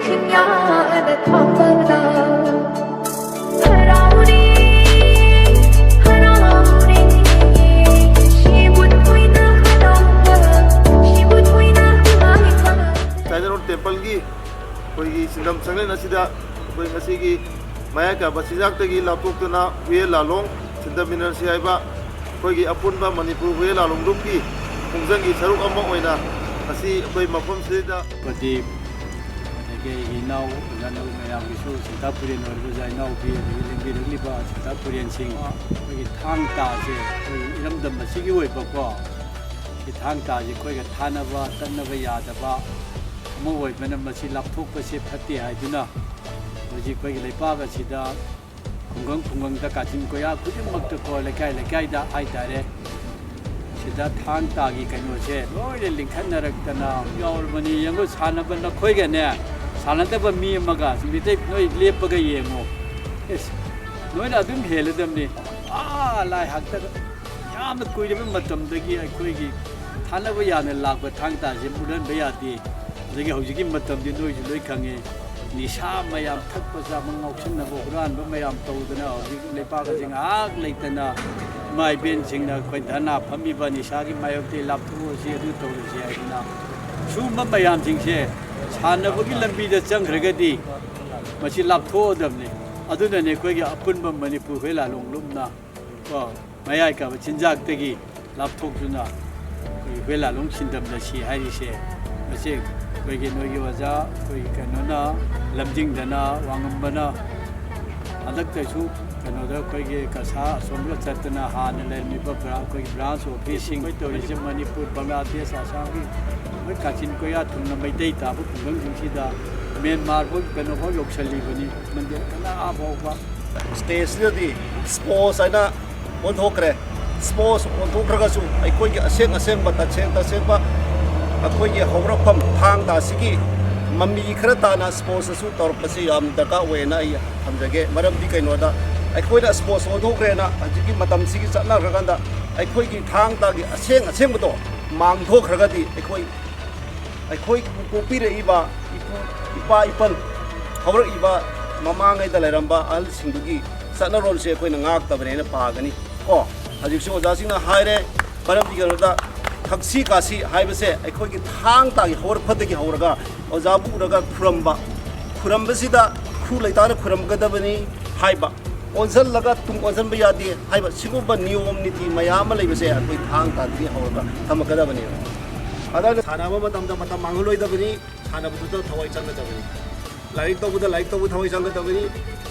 그녀는 덤벙다 temple की सिंदम संगलेन की माया का बसीजाक्तगी लापथोक्तुना वे लालोंग सिंदम मिनरसी हाइबा अखोई अपुनबा मणिपुर वे लालोंगलुम की खुंजंगी सरुक अमा ओइना असी अखोई मफम सिदा प्रदीप अदगे इनाउ जानौ मयामगिसु सिंतापुरेन ओरबजा इनाउ बी लिंबिरलिबा सिंतापुरेन सिंग अखोई थांग ताजे इरमदम मसिगी ओइबको कि थांग ताजे अखोई थानबा तन्नबा यादबा अमोइबना मसि लापथोकपसे फत्ते हाइदुना हजिक अखोई लेपाग असिदा खुंगंग खुंगंगदा काचिन कोया खुदिमक्ता को लेकाय लेकायदा हाइतारे सिदा थांग तागी कइनोसे लोइले लिंखनरक्तना यावरबनी यंगो सानबा नखोइगने सानदबा मी अमगा मिते नोइ लेपगा येंगो एस नोइना अदुम हेलदमनी लाइ हक्ता याम कुइरबा मतमदगी अखोइगी थानबा याने लागबा थांग ताजे मुदनबा यादे अदगी हौजिकी मतमदि नोइजु लोइ खंगे निशा मयाम थकपा जाबा ngausinnabo huranba mayam tawdana hौजिक लेपाग जिंग आग लेतना माइ बेन सिंगना अखोइ धना फमिबा निशागी मायोक्ते लापथोसी अदु तौरसी हाइना सुम मयाम सिंगसे सानबगी लंबीदा चंग्रगदी मसि लापथोदबने अदुनने अखोइगी अपुनबा मणिपुर वे लालोंगलुमना को मयाय का चिंजाक्तगी लापथोक्तुना वे लालोंग सिंदमना सि हाइरिसे मसे अखोइगी नोइगी वजा अखोइगी कनोना लमजिंगदना वांगमबना अदक्तसु कनोदा अखोइगी कसा सोमला चतना हान लेमिबा ब्रांच ऑफिसिंग तौरिजे मणिपुर बांग्लादेश आसाम की काचिन कोया थुंगना मैतै ताबु खुंगंसिदा म्यांमार बो कनोबो योक्सलीबनी मंदिर कना आबोबा स्टेजदी स्पोर्ट्स आइना ओनथोक्रे स्पोर्ट्स ओनथोक्रगसु अखोइगी असेंग असेंग तसेंबा अखोइगी हौरफम थांग तासिगी मम्मी खर ताना स्पोर्ट्स तौरपसे याम दरकार ओइना हमजगे मरमदी कइनोदा अखोइना स्पोर्ट्स ओनथोक्रेना हजिकी मतमसिगी चटनारगंदा अखोइगी थांग तागी असेंग असेंबदो मांगथोखरगदी अखोइ पोपीरइबा इपा इपन हौरइबा ममांगैदा लेरंबा अहलसिंगदुगी चटनारोलसे अखोइना ngaktabane पागनी को हजिकसु ओजासिंगना हाइरे मरमदी कइनोदा थक्सी कासी हाइबसे अखोइगी थांग तागी हौरफदगी हौरगा ओजाबु उरगा खुरमबसिदा खु लैताना खुरमगदबनी हाइबा ओनसल लगा तुम ओनसल बयादी हाइबा सिगुबा नियम नीति मयाम लैबसे अखोइ थांग तागी हौरगा थमगदबनी अदा सानाबा मतमदा मतम मांगलोइदबनी सानाबुदा थवाइ चंगदबनी लाइक तोबु थवाइ चंगदबनी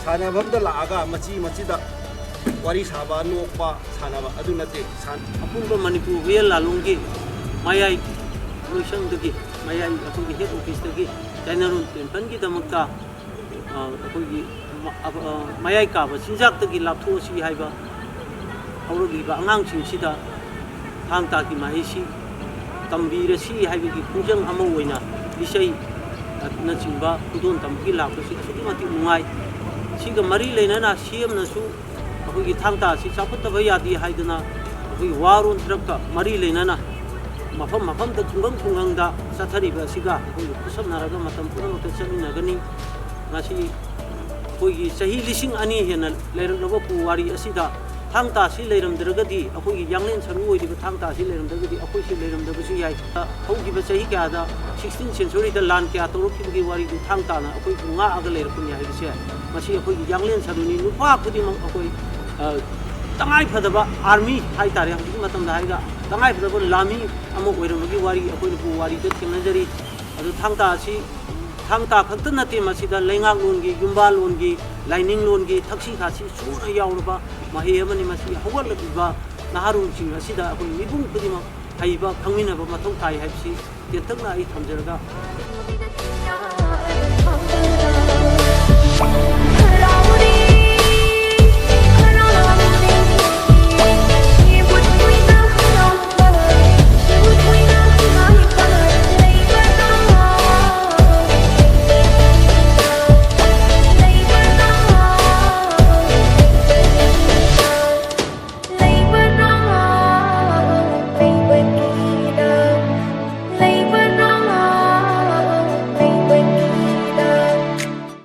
सानाबमदा लागा मची मचीदा वारी साबा नोकपा सानाबा अदु नते सान अपुनबा मणिपुर वे लालोंगी मायाई लोइसंगदगी मायाई अखोइगी हेड ऑफिसदगी जनरल टेम्पल की दमकता अखोइगी मायाई काबा चिंजाक्तगी लापथोसी हाइबा हौरगिबा आंगांसिंगसिदा थांग ताकी माइसी तंबीरसी हाइबगी खुंजंग अमा ओइना दिसै नचिंबा खुदोन तमकी लापसी असुकी मति नुंगाई सिगा मरी लेना सीएमनसु अखोइगी थांग तासी चापतबा यादी हाइदना अखोइगी वारोन ट्रक्का मरी लेना मफम मफम द खुंगंग खुंगंगदा चथरिबा सिगा अखोइगी खुसमनारगा मतम पुनमत चमिनगनी मासी अखोइगी सही लिसिंग अनि हेना लेरनबा पुवारी असिदा थांग तासी लेरमदरगदी अखोइगी यांगलेन सरू ओइदिबा थांग तासी लेरमदरगदी अखोइसी लेरमदबसु याय हौगिबा सही क्यादा 16th century दा लान क्या तोरखिबगी वारी दु थांग ताना अखोइ पुंगा आग लेरपुनि हाइबसे मासी अखोइगी यांगलेन सरूनी नुपा खुदिमंग अखोइ तंगाई फदबा आर्मी हाइतारे हौगिगी मतमदा हाइगा तंगाई फदबा लामी अमो ओइरमगी वारी अखोइनि पु वारी द थिंगनजरी अदु थांग तासी थांग ता खक्त नते मसिदा लेंगाक लोनगी युम्बा लोनगी लाइनिंग लोनगी थक्सी खासी सुना यावरबा महे अमनि मसि हौगलबिबा नहारुंसिंग असिदा अखोइ मिबुं खुदिमंग हाइबा खंमिनबा मथौ ताइ हाइबसि तेतंगना आई थमजरगा